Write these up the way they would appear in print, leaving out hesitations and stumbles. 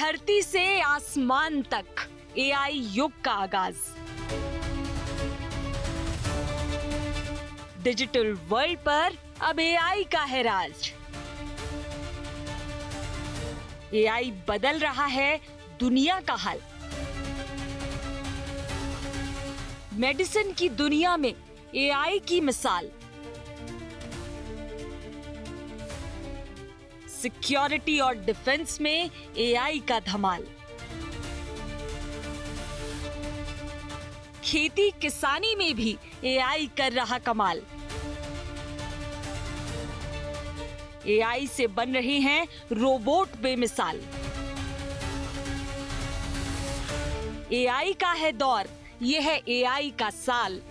धरती से आसमान तक एआई युग का आगाज। डिजिटल वर्ल्ड पर अब एआई का है राज। एआई बदल रहा है दुनिया का हाल। मेडिसिन की दुनिया में एआई की मिसाल, सिक्योरिटी और डिफेंस में एआई का धमाल, खेती किसानी में भी एआई कर रहा कमाल। एआई से बन रहे हैं रोबोट बेमिसाल। एआई का है दौर, यह है एआई का साल।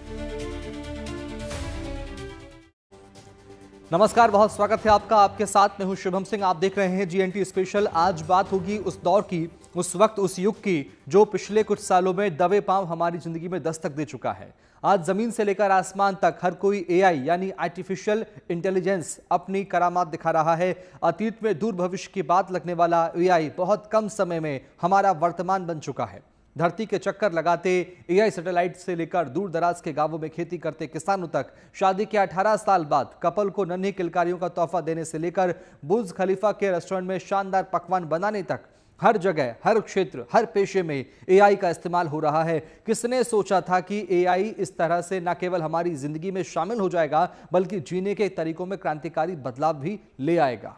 नमस्कार, बहुत स्वागत है आपका। आपके साथ मैं हूं शुभम सिंह। आप देख रहे हैं जीएनटी स्पेशल। आज बात होगी उस दौर की, उस वक्त, उस युग की जो पिछले कुछ सालों में दबे पांव हमारी जिंदगी में दस्तक दे चुका है। आज जमीन से लेकर आसमान तक हर कोई एआई यानी आर्टिफिशियल इंटेलिजेंस अपनी करामात दिखा रहा है। अतीत में दूर भविष्य की बात लगने वाला एआई बहुत कम समय में हमारा वर्तमान बन चुका है। धरती के चक्कर लगाते एआई सैटेलाइट से लेकर दूर दराज के गांवों में खेती करते किसानों तक, शादी के 18 साल बाद कपल को नन्ही किलकारियों का तोहफा देने से लेकर बुर्ज खलीफा के रेस्टोरेंट में शानदार पकवान बनाने तक, हर जगह, हर क्षेत्र, हर पेशे में एआई का इस्तेमाल हो रहा है। किसने सोचा था कि एआई इस तरह से न केवल हमारी जिंदगी में शामिल हो जाएगा बल्कि जीने के तरीकों में क्रांतिकारी बदलाव भी ले आएगा।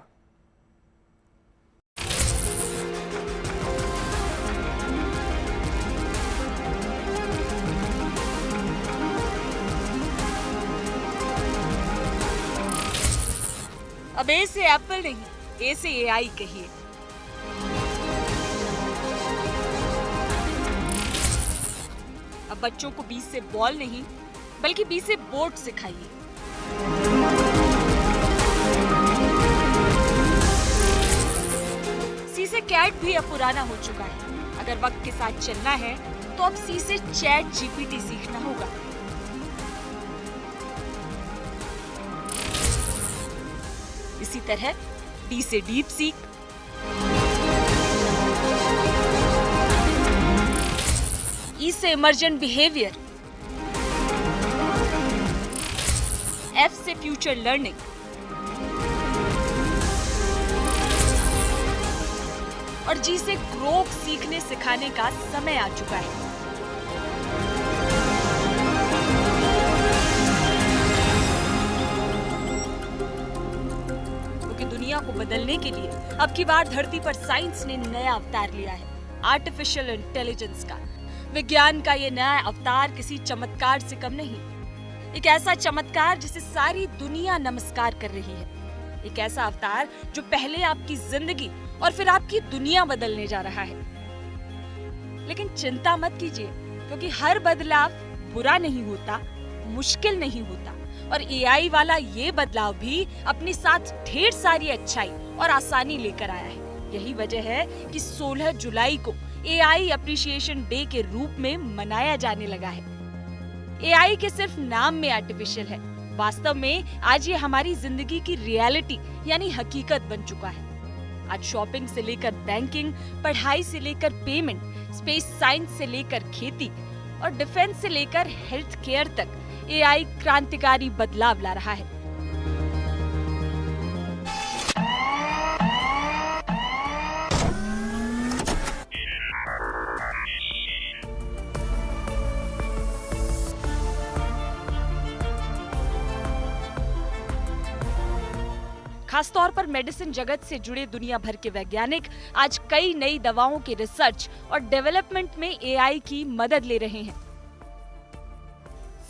अब ए से एप्पल नहीं, ए से एआई कहिए। अब बच्चों को बी से बॉल नहीं बल्कि बी से बोट सिखाइए। सी से कैट भी अब पुराना हो चुका है। अगर वक्त के साथ चलना है तो अब सी से चैट जीपीटी सीखना होगा। इसी तरह डी से डीप सीक, ई से इमर्जेंट बिहेवियर, एफ से फ्यूचर लर्निंग और जी से ग्रोथ सीखने सिखाने का समय आ चुका है। दुनिया को बदलने के लिए अब की बार धरती पर साइंस ने नया अवतार लिया है, आर्टिफिशियल इंटेलिजेंस का। विज्ञान का ये नया अवतार किसी चमत्कार से कम नहीं। एक ऐसा चमत्कार जिसे सारी दुनिया नमस्कार कर रही है। एक ऐसा अवतार जो पहले आपकी जिंदगी और फिर आपकी दुनिया बदलने जा रहा है। लेकिन चिंता मत कीजिए, क्योंकि हर बदलाव बुरा नहीं होता, मुश्किल नहीं होता। और एआई वाला ये बदलाव भी अपने साथ ढेर सारी अच्छाई और आसानी लेकर आया है। यही वजह है कि 16 जुलाई को एआई एप्रिसिएशन डे के रूप में मनाया जाने लगा है। एआई के सिर्फ नाम में आर्टिफिशियल है, वास्तव में आज ये हमारी जिंदगी की रियलिटी यानी हकीकत बन चुका है। आज शॉपिंग से लेकर बैंकिंग, पढ़ाई से लेकर पेमेंट, स्पेस साइंस से लेकर खेती और डिफेंस से लेकर हेल्थ केयर तक एआई क्रांतिकारी बदलाव ला रहा है। खासतौर पर मेडिसिन जगत से जुड़े दुनिया भर के वैज्ञानिक आज कई नई दवाओं के रिसर्च और डेवलपमेंट में एआई की मदद ले रहे हैं।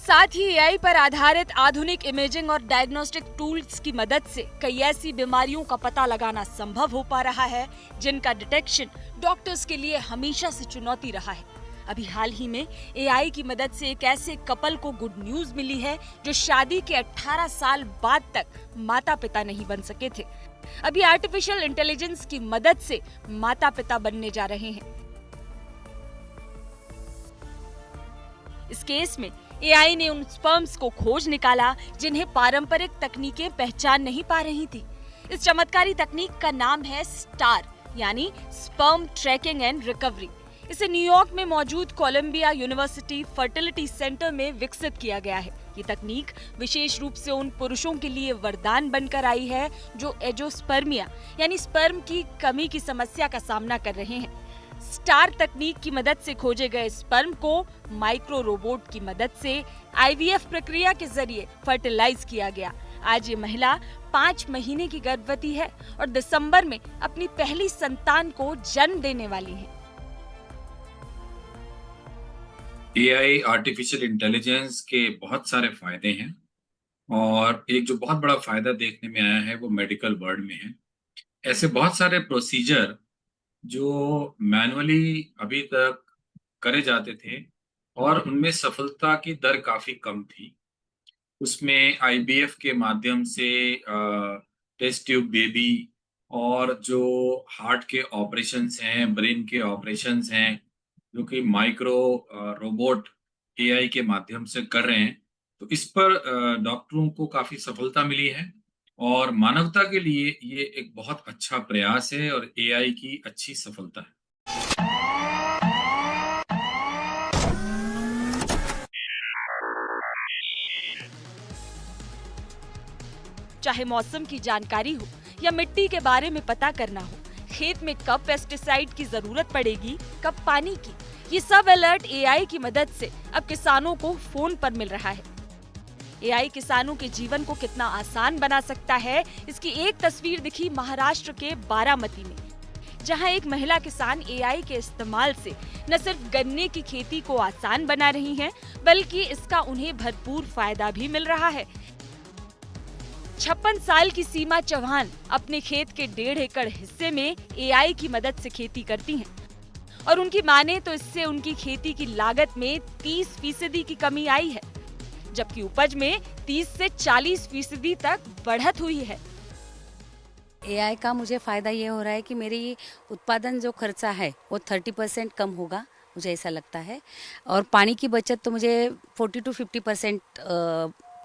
साथ ही एआई पर आधारित आधुनिक इमेजिंग और डायग्नोस्टिक टूल्स की मदद से कई ऐसी बीमारियों का पता लगाना संभव हो पा रहा है जिनका डिटेक्शन डॉक्टर्स के लिए हमेशा से चुनौती रहा है। अभी हाल ही में एआई की मदद से एक ऐसे कपल को गुड न्यूज मिली है जो शादी के 18 साल बाद तक माता पिता नहीं बन सके थे। अभी आर्टिफिशियल इंटेलिजेंस की मदद से माता पिता बनने जा रहे हैं। इस केस में एआई ने उन स्पर्म्स को खोज निकाला जिन्हें पारंपरिक तकनीकें पहचान नहीं पा रही थी। इस चमत्कारी तकनीक का नाम है स्टार यानी स्पर्म ट्रैकिंग एंड रिकवरी। इसे न्यूयॉर्क में मौजूद कोलंबिया यूनिवर्सिटी फर्टिलिटी सेंटर में विकसित किया गया है। ये तकनीक विशेष रूप से उन पुरुषों के लिए वरदान बनकर आई है जो एजोस्पर्मिया यानी स्पर्म की कमी की समस्या का सामना कर रहे हैं। स्टार तकनीक की मदद से खोजे गए स्पर्म को माइक्रो रोबोट की मदद से आईवीएफ प्रक्रिया के जरिए फर्टिलाइज किया गया। आज ये महिला 5 महीने की गर्भवती है और दिसंबर में अपनी पहली संतान को जन्म देने वाली है। एआई आर्टिफिशियल इंटेलिजेंस के बहुत सारे फायदे हैं और एक जो बहुत बड़ा फायदा देखने में आया है वो मेडिकल वर्ल्ड में है। ऐसे बहुत सारे प्रोसीजर जो मैनुअली अभी तक करे जाते थे और उनमें सफलता की दर काफी कम थी। उसमें आईवीएफ के माध्यम से टेस्ट ट्यूब बेबी और जो हार्ट के ऑपरेशंस हैं, ब्रेन के ऑपरेशंस हैं, जो कि माइक्रो रोबोट एआई के माध्यम से कर रहे हैं, तो इस पर डॉक्टरों को काफी सफलता मिली है और मानवता के लिए ये एक बहुत अच्छा प्रयास है और एआई की अच्छी सफलता है। चाहे मौसम की जानकारी हो या मिट्टी के बारे में पता करना हो, खेत में कब पेस्टिसाइड की जरूरत पड़ेगी, कब पानी की, ये सब अलर्ट एआई की मदद से अब किसानों को फोन पर मिल रहा है। एआई किसानों के जीवन को कितना आसान बना सकता है, इसकी एक तस्वीर दिखी महाराष्ट्र के बारामती में, जहां एक महिला किसान एआई के इस्तेमाल से न सिर्फ गन्ने की खेती को आसान बना रही हैं, बल्कि इसका उन्हें भरपूर फायदा भी मिल रहा है। 56 साल की सीमा चौहान अपने खेत के 1.5 एकड़ हिस्से में एआई की मदद से खेती करती हैं और उनकी माने तो इससे उनकी खेती की लागत में 30% की कमी आई है, जबकि उपज में 30 से 40% तक बढ़त हुई है। एआई का मुझे फायदा ये हो रहा है कि मेरी उत्पादन जो खर्चा है वो 30% कम होगा, मुझे ऐसा लगता है, और पानी की बचत तो मुझे 40 to 50%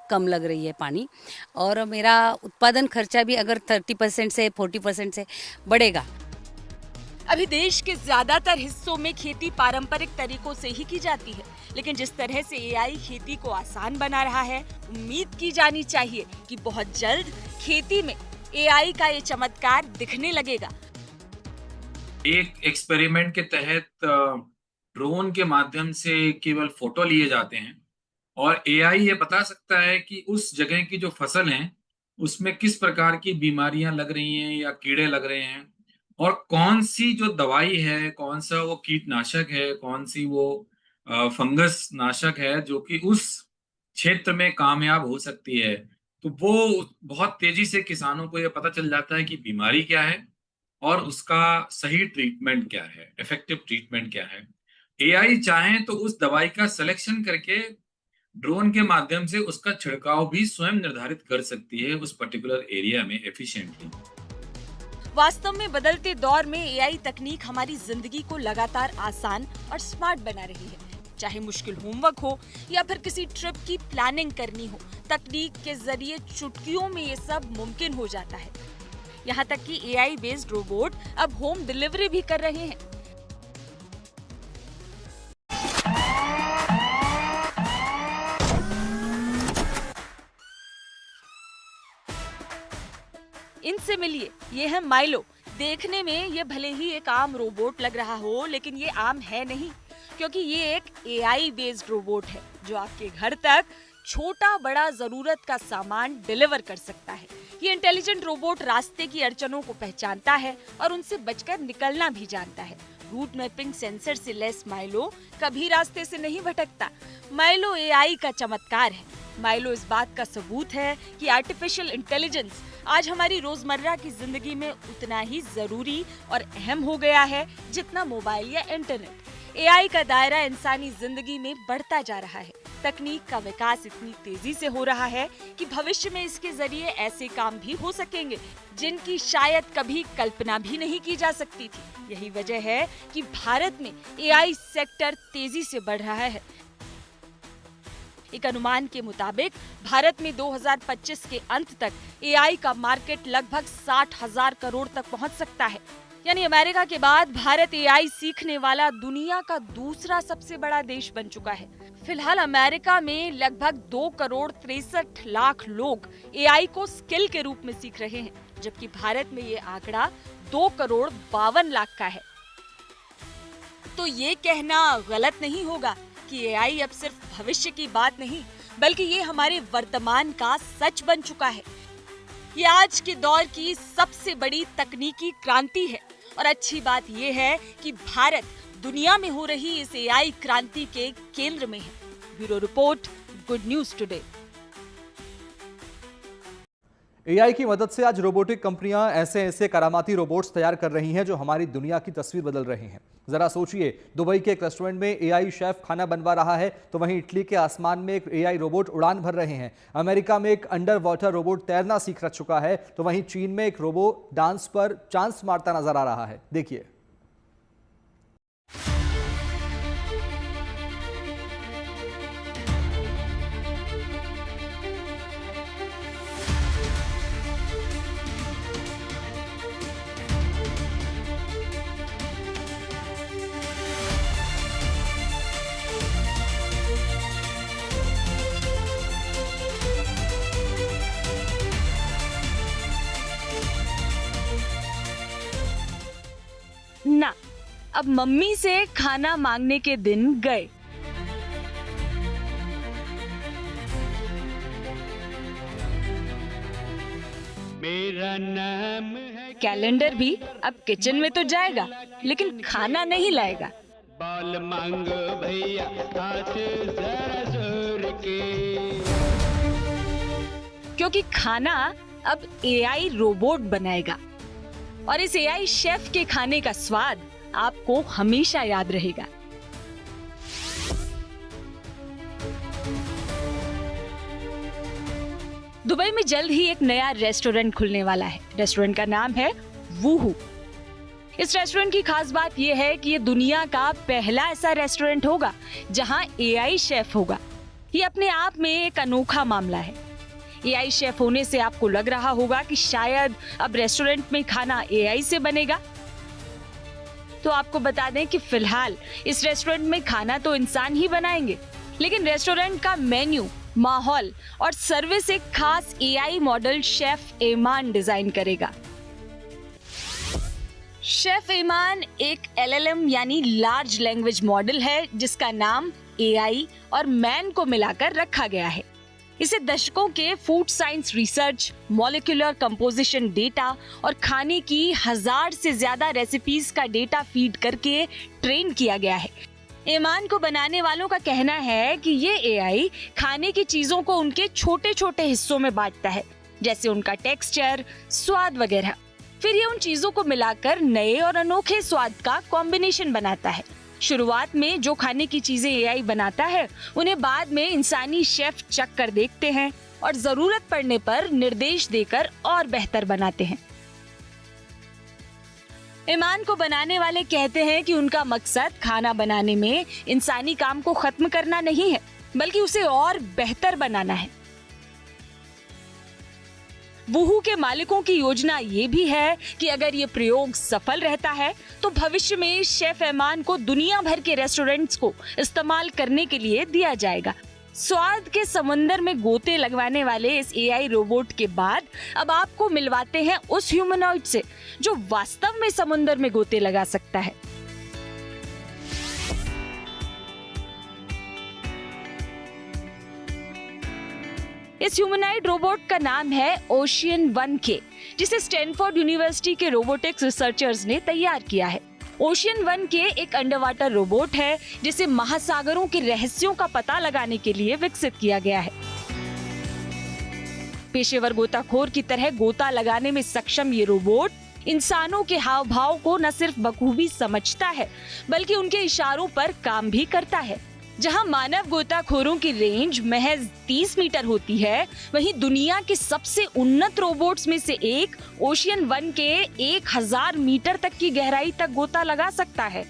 कम लग रही है पानी, और मेरा उत्पादन खर्चा भी अगर 30% से 40% से बढ़ेगा। अभी देश के ज्यादातर हिस्सों में खेती पारंपरिक तरीकों से ही की जाती है, लेकिन जिस तरह से एआई खेती को आसान बना रहा है, उम्मीद की जानी चाहिए कि बहुत जल्द खेती में एआई का ये चमत्कार दिखने लगेगा। एक एक्सपेरिमेंट के तहत ड्रोन के माध्यम से केवल फोटो लिए जाते हैं और एआई ये बता सकता है कि उस जगह की जो फसल है उसमें किस प्रकार की बीमारियां लग रही हैं या कीड़े लग रहे हैं, और कौन सी जो दवाई है, कौन सा वो कीटनाशक है, कौन सी वो फंगस नाशक है जो कि उस क्षेत्र में कामयाब हो सकती है। तो वो बहुत तेजी से किसानों को ये पता चल जाता है कि बीमारी क्या है और उसका सही ट्रीटमेंट क्या है, इफेक्टिव ट्रीटमेंट क्या है। एआई चाहे तो उस दवाई का सिलेक्शन करके ड्रोन के माध्यम से उसका छिड़काव भी स्वयं निर्धारित कर सकती है उस पर्टिकुलर एरिया में एफिशिएंटली। वास्तव में बदलते दौर में एआई तकनीक हमारी जिंदगी को लगातार आसान और स्मार्ट बना रही है। चाहे मुश्किल होमवर्क हो या फिर किसी ट्रिप की प्लानिंग करनी हो, तकनीक के जरिए चुटकियों में ये सब मुमकिन हो जाता है। यहाँ तक कि एआई बेस्ड रोबोट अब होम डिलीवरी भी कर रहे हैं। इनसे मिलिए, ये है माइलो। देखने में ये भले ही एक आम रोबोट लग रहा हो, लेकिन ये आम है नहीं, क्योंकि ये एक एआई बेस्ड रोबोट है जो आपके घर तक छोटा बड़ा जरूरत का सामान डिलीवर कर सकता है। ये इंटेलिजेंट रोबोट रास्ते की अड़चनों को पहचानता है और उनसे बचकर निकलना भी जानता है। रूट मैपिंग सेंसर से लेस माइलो कभी रास्ते से नहीं भटकता। माइलो एआई का चमत्कार है। माइलो इस बात का सबूत है कि आर्टिफिशियल इंटेलिजेंस आज हमारी रोजमर्रा की जिंदगी में उतना ही जरूरी और अहम हो गया है जितना मोबाइल या इंटरनेट। एआई का दायरा इंसानी जिंदगी में बढ़ता जा रहा है। तकनीक का विकास इतनी तेजी से हो रहा है कि भविष्य में इसके जरिए ऐसे काम भी हो सकेंगे जिनकी शायद कभी कल्पना भी नहीं की जा सकती थी। यही वजह है कि भारत में एआई सेक्टर तेजी से बढ़ रहा है। एक अनुमान के मुताबिक भारत में 2025 के अंत तक एआई का मार्केट लगभग 60,000 करोड़ तक पहुंच सकता है। यानी अमेरिका के बाद भारत एआई सीखने वाला दुनिया का दूसरा सबसे बड़ा देश बन चुका है। फिलहाल अमेरिका में लगभग 2,63,00,000 लोग एआई को स्किल के रूप में सीख रहे हैं, जबकि भारत में ये आंकड़ा 2,52,00,000 का है। तो ये कहना गलत नहीं होगा कि एआई अब सिर्फ भविष्य की बात नहीं, बल्कि ये हमारे वर्तमान का सच बन चुका है। ये आज के दौर की सबसे बड़ी तकनीकी क्रांति है और अच्छी बात ये है कि भारत दुनिया में हो रही इस एआई क्रांति के केंद्र में है। Bureau report, good news today. AI की मदद से आज रोबोटिक कंपनियां ऐसे करामाती रोबोट्स तैयार कर रही हैं जो हमारी दुनिया की तस्वीर बदल रहे हैं। जरा सोचिए, दुबई के एक रेस्टोरेंट में एआई शेफ खाना बनवा रहा है, तो वहीं इटली के आसमान में एक एआई रोबोट उड़ान भर रहे हैं। अमेरिका में एक अंडर वाटर रोबोट तैरना सीख चुका है, तो वहीं चीन में एक रोबोट डांस पर चांस मारता नजर आ रहा है। देखिए। ना, अब मम्मी से खाना मांगने के दिन गए। मेरा नाम है कैलेंडर भी अब किचन में तो जाएगा, लेकिन खाना नहीं लाएगा। बॉल मांगो भैया हाथ जरा जोर के, क्योंकि खाना अब एआई रोबोट बनाएगा और इस एआई शेफ के खाने का स्वाद आपको हमेशा याद रहेगा। दुबई में जल्द ही एक नया रेस्टोरेंट खुलने वाला है। रेस्टोरेंट का नाम है वूहू। इस रेस्टोरेंट की खास बात यह है कि ये दुनिया का पहला ऐसा रेस्टोरेंट होगा जहां एआई शेफ होगा। ये अपने आप में एक अनोखा मामला है। एआई शेफ होने से आपको लग रहा होगा कि शायद अब रेस्टोरेंट में खाना एआई से बनेगा। तो आपको बता दें कि फिलहाल इस रेस्टोरेंट में खाना तो इंसान ही बनाएंगे, लेकिन रेस्टोरेंट का मेन्यू, माहौल और सर्विस एक खास एआई मॉडल शेफ एमान डिजाइन करेगा। शेफ एमान एक LLM यानी लार्ज लैंग्वेज मॉडल है, जिसका नाम एआई और मैन को मिलाकर रखा गया है। इसे दशकों के food science research, molecular composition data और खाने की 1000 से ज्यादा रेसिपीज का डेटा फीड करके ट्रेन किया गया है। एमान को बनाने वालों का कहना है कि ये एआई खाने की चीजों को उनके छोटे छोटे हिस्सों में बांटता है, जैसे उनका टेक्सचर, स्वाद वगैरह। फिर ये उन चीजों को मिलाकर नए और अनोखे स्वाद का कॉम्बिनेशन बनाता है। शुरुआत में जो खाने की चीजें एआई बनाता है, उन्हें बाद में इंसानी शेफ चख कर देखते हैं और जरूरत पड़ने पर निर्देश देकर और बेहतर बनाते हैं। ईमान को बनाने वाले कहते हैं कि उनका मकसद खाना बनाने में इंसानी काम को खत्म करना नहीं है, बल्कि उसे और बेहतर बनाना है। वूहू के मालिकों की योजना ये भी है कि अगर ये प्रयोग सफल रहता है तो भविष्य में शेफ एमान को दुनिया भर के रेस्टोरेंट्स को इस्तेमाल करने के लिए दिया जाएगा। स्वाद के समंदर में गोते लगवाने वाले इस एआई रोबोट के बाद अब आपको मिलवाते हैं उस ह्यूमनॉइड से जो वास्तव में समुंदर में गोते लगा सकता है। इस ह्यूमनॉइड रोबोट का नाम है ओशियन 1K, जिसे स्टैनफोर्ड यूनिवर्सिटी के रोबोटिक्स रिसर्चर्स ने तैयार किया है। ओशियन 1K एक अंडरवाटर रोबोट है जिसे महासागरों के रहस्यों का पता लगाने के लिए विकसित किया गया है। पेशेवर गोताखोर की तरह गोता लगाने में सक्षम ये रोबोट इंसानों के हाव भाव को न सिर्फ बखूबी समझता है, बल्कि उनके इशारों पर काम भी करता है। जहां मानव गोताखोरों की रेंज महज 30 मीटर होती है, वहीं दुनिया के सबसे उन्नत रोबोट्स में से एक ओशियन 1K 1000 मीटर तक की गहराई तक गोता लगा सकता है।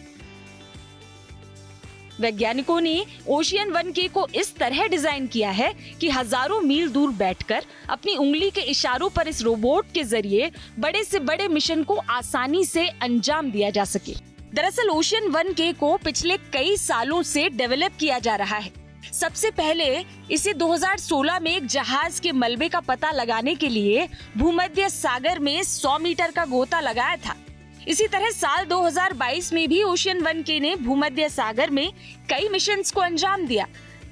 वैज्ञानिकों ने ओशियन 1K को इस तरह डिजाइन किया है कि हजारों मील दूर बैठकर अपनी उंगली के इशारों पर इस रोबोट के जरिए बड़े से बड़े मिशन को आसानी से अंजाम दिया जा सके। दरअसल ओशियन 1K को पिछले कई सालों से डेवलप किया जा रहा है। सबसे पहले इसे 2016 में एक जहाज के मलबे का पता लगाने के लिए भूमध्य सागर में 100 मीटर का गोता लगाया था। इसी तरह साल 2022 में भी ओशियन 1K ने भूमध्य सागर में कई मिशंस को अंजाम दिया।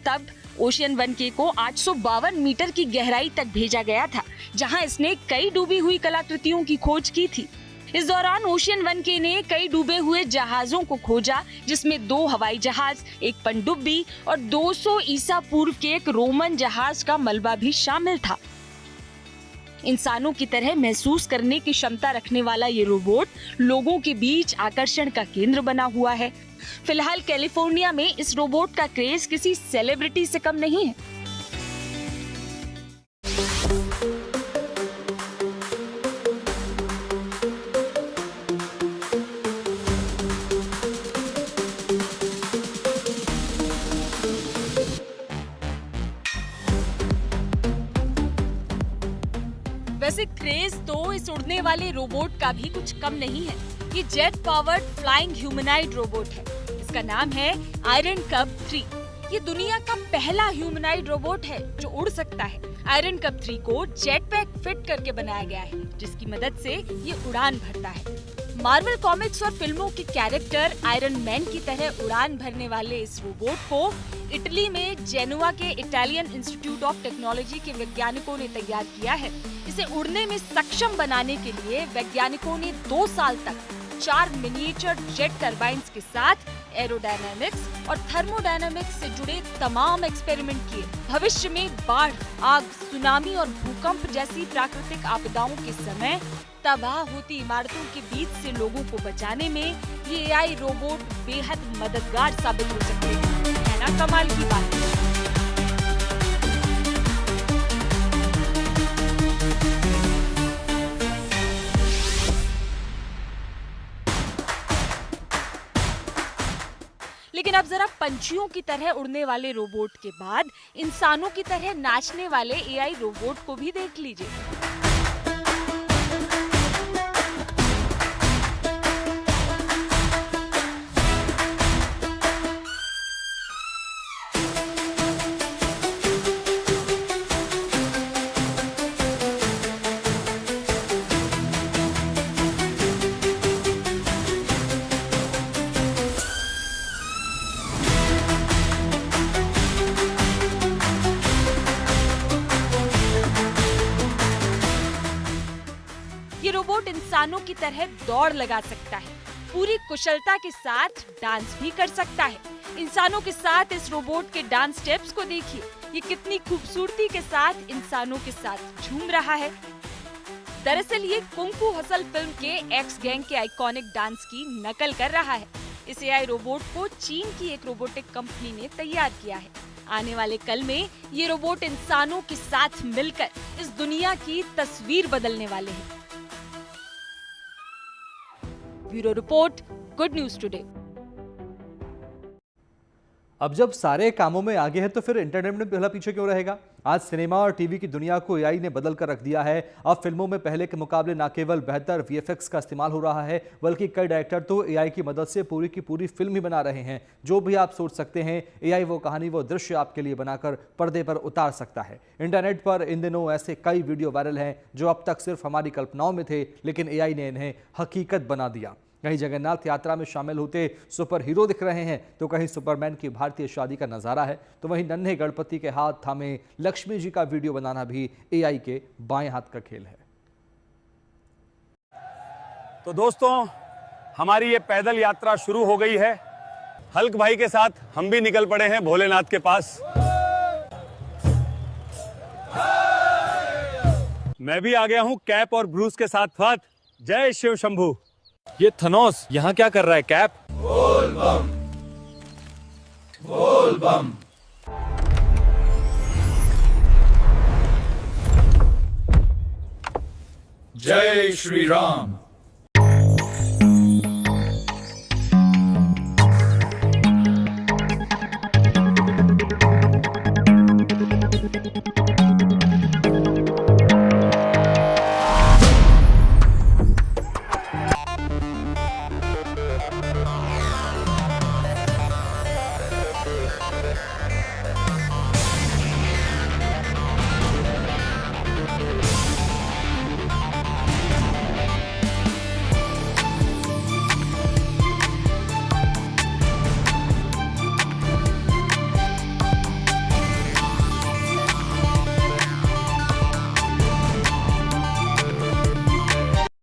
तब ओशियन 1K को 852 मीटर की गहराई तक भेजा गया था, जहां इसने कई डूबी हुई कलाकृतियों की खोज की थी। इस दौरान ओशियन 1K ने कई डूबे हुए जहाजों को खोजा, जिसमें 2 हवाई जहाज, एक पनडुब्बी और 200 ईसा पूर्व के एक रोमन जहाज का मलबा भी शामिल था। इंसानों की तरह महसूस करने की क्षमता रखने वाला ये रोबोट लोगों के बीच आकर्षण का केंद्र बना हुआ है। फिलहाल कैलिफोर्निया में इस रोबोट का क्रेज किसी सेलिब्रिटी से कम नहीं है। वैसे क्रेज तो इस उड़ने वाले रोबोट का भी कुछ कम नहीं है। ये jet powered flying humanoid robot है। इसका नाम है आयरन कब 3। ये दुनिया का पहला ह्यूमनॉइड रोबोट है जो उड़ सकता है। आयरन कब 3 को जेट पैक फिट करके बनाया गया है, जिसकी मदद से ये उड़ान भरता है। मार्वल कॉमिक्स और फिल्मों के कैरेक्टर आयरन मैन की तरह उड़ान भरने वाले इस रोबोट को इटली में जेनुआ के इटालियन इंस्टीट्यूट ऑफ टेक्नोलॉजी के वैज्ञानिकों ने तैयार किया है। इसे उड़ने में सक्षम बनाने के लिए वैज्ञानिकों ने 2 साल तक 4 मिनिएचर जेट टरबाइन्स के साथ एरोडायनामिक्स और थर्मोडायनामिक्स से जुड़े तमाम एक्सपेरिमेंट किए। भविष्य में बाढ़, आग, सुनामी और भूकंप जैसी प्राकृतिक आपदाओं के समय तबाह होती इमारतों के बीच से लोगों को बचाने में ये एआई रोबोट बेहद मददगार साबित हो सकते हैं। है ना कमाल की बात। लेकिन अब जरा पंछियों की तरह उड़ने वाले रोबोट के बाद इंसानों की तरह नाचने वाले एआई रोबोट को भी देख लीजिए। ये रोबोट इंसानों की तरह दौड़ लगा सकता है, पूरी कुशलता के साथ डांस भी कर सकता है। इंसानों के साथ इस रोबोट के डांस स्टेप्स को देखिए, ये कितनी खूबसूरती के साथ इंसानों के साथ झूम रहा है। दरअसल ये कुंग फू हसल फिल्म के एक्स गैंग के आइकॉनिक डांस की नकल कर रहा है। इस एआई रोबोट को चीन की एक रोबोटिक कंपनी ने तैयार किया है। आने वाले कल में ये रोबोट इंसानों के साथ मिलकर इस दुनिया की तस्वीर बदलने वाले हैं। Bureau report, good news today. अब जब सारे कामों में आगे है तो फिर इंटरटेनमेंट में पहला पीछे क्यों रहेगा? आज सिनेमा और टीवी की दुनिया को एआई ने बदल कर रख दिया है। अब फिल्मों में पहले के मुकाबले न केवल बेहतर वीएफएक्स का इस्तेमाल हो रहा है, बल्कि कई डायरेक्टर तो एआई की मदद से पूरी की पूरी फिल्म ही बना रहे हैं। जो भी आप सोच सकते हैं, एआई वो कहानी, वो दृश्य आपके लिए बनाकर पर्दे पर उतार सकता है। इंटरनेट पर इन दिनों ऐसे कई वीडियो वायरल हैं जो अब तक सिर्फ हमारी कल्पनाओं में थे, लेकिन एआई ने इन्हें हकीकत बना दिया। कहीं जगन्नाथ यात्रा में शामिल होते सुपर हीरो दिख रहे हैं, तो कहीं सुपरमैन की भारतीय शादी का नजारा है, तो वहीं नन्हे गणपति के हाथ थामे लक्ष्मी जी का वीडियो बनाना भी एआई के बाएं हाथ का खेल है। तो दोस्तों, हमारी ये पैदल यात्रा शुरू हो गई है। हल्क भाई के साथ हम भी निकल पड़े हैं भोलेनाथ के पास। मैं भी आ गया हूं कैप और ब्रूस के साथ। जय शिव शंभू। ये थनोस यहाँ क्या कर रहा है कैप? बोल बम, बोल बम। जय श्री राम।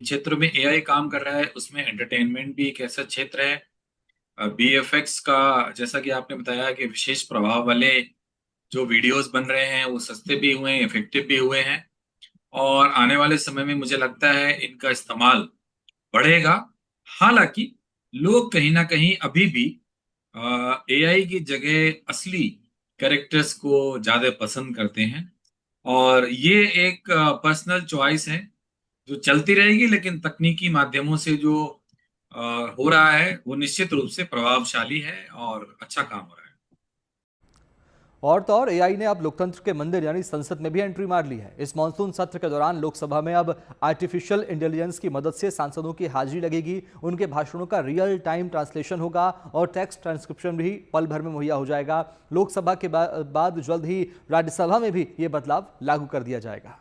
क्षेत्रों में एआई काम कर रहा है, उसमें एंटरटेनमेंट भी एक ऐसा क्षेत्र है। बीएफएक्स का जैसा कि आपने बताया कि विशेष प्रभाव वाले जो वीडियोस बन रहे हैं वो सस्ते भी हुए हैं, इफेक्टिव भी हुए हैं, और आने वाले समय में मुझे लगता है इनका इस्तेमाल बढ़ेगा। हालांकि लोग कहीं ना कहीं अभी भी एआई की जगह असली कैरेक्टर्स को ज्यादा पसंद करते हैं, और ये एक पर्सनल चॉइस है जो चलती रहेगी, लेकिन तकनीकी माध्यमों से जो हो रहा है वो निश्चित रूप से प्रभावशाली है और अच्छा काम हो रहा है। और तो और एआई ने अब लोकतंत्र के मंदिर यानी संसद में भी एंट्री मार ली है। इस मानसून सत्र के दौरान लोकसभा में अब आर्टिफिशियल इंटेलिजेंस की मदद से सांसदों की हाजिरी लगेगी, उनके भाषणों का रियल टाइम ट्रांसलेशन होगा और टेक्स्ट ट्रांसक्रिप्शन भी पल भर में मुहैया हो जाएगा। लोकसभा के बाद जल्द ही राज्यसभा में भी ये बदलाव लागू कर दिया जाएगा।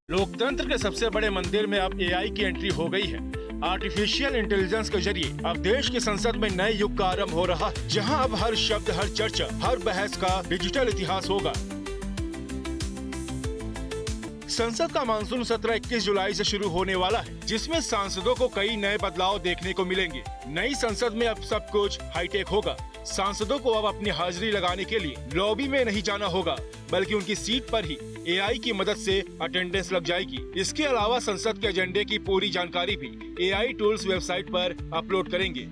लोकतंत्र के सबसे बड़े मंदिर में अब एआई की एंट्री हो गई है। आर्टिफिशियल इंटेलिजेंस के जरिए अब देश की संसद में नए युग का आरंभ हो रहा है, जहां अब हर शब्द, हर चर्चा, हर बहस का डिजिटल इतिहास होगा। संसद का मानसून सत्र 21 जुलाई से शुरू होने वाला है, जिसमें सांसदों को कई नए बदलाव देखने को मिलेंगे। नई संसद में अब सब कुछ हाईटेक होगा। सांसदों को अब अपनी हाजिरी लगाने के लिए लॉबी में नहीं जाना होगा, बल्कि उनकी सीट पर ही एआई की मदद से अटेंडेंस लग जाएगी। इसके अलावा संसद के एजेंडे की पूरी जानकारी भी एआई टूल्स वेबसाइट पर अपलोड करेंगे।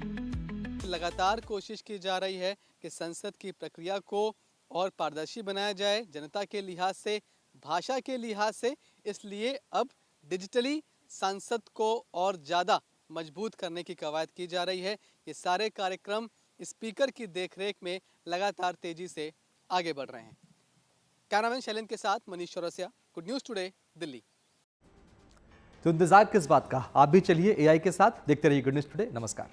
लगातार कोशिश की जा रही है कि संसद की प्रक्रिया को और पारदर्शी बनाया जाए, जनता के लिहाज से, भाषा के लिहाज से। इसलिए अब डिजिटली संसद को और ज़्यादा मजबूत करने की कवायद की जा रही है। ये सारे कार्यक्रम स्पीकर की देखरेख में लगातार तेजी से आगे बढ़ रहे हैं। कैमरामैन शैलेंद्र के साथ Manish Chaurasia, good news today, Delhi. तो इंतजार किस बात का, आप भी चलिए एआई के साथ, देखते रहिए गुड न्यूज़ टुडे। नमस्कार।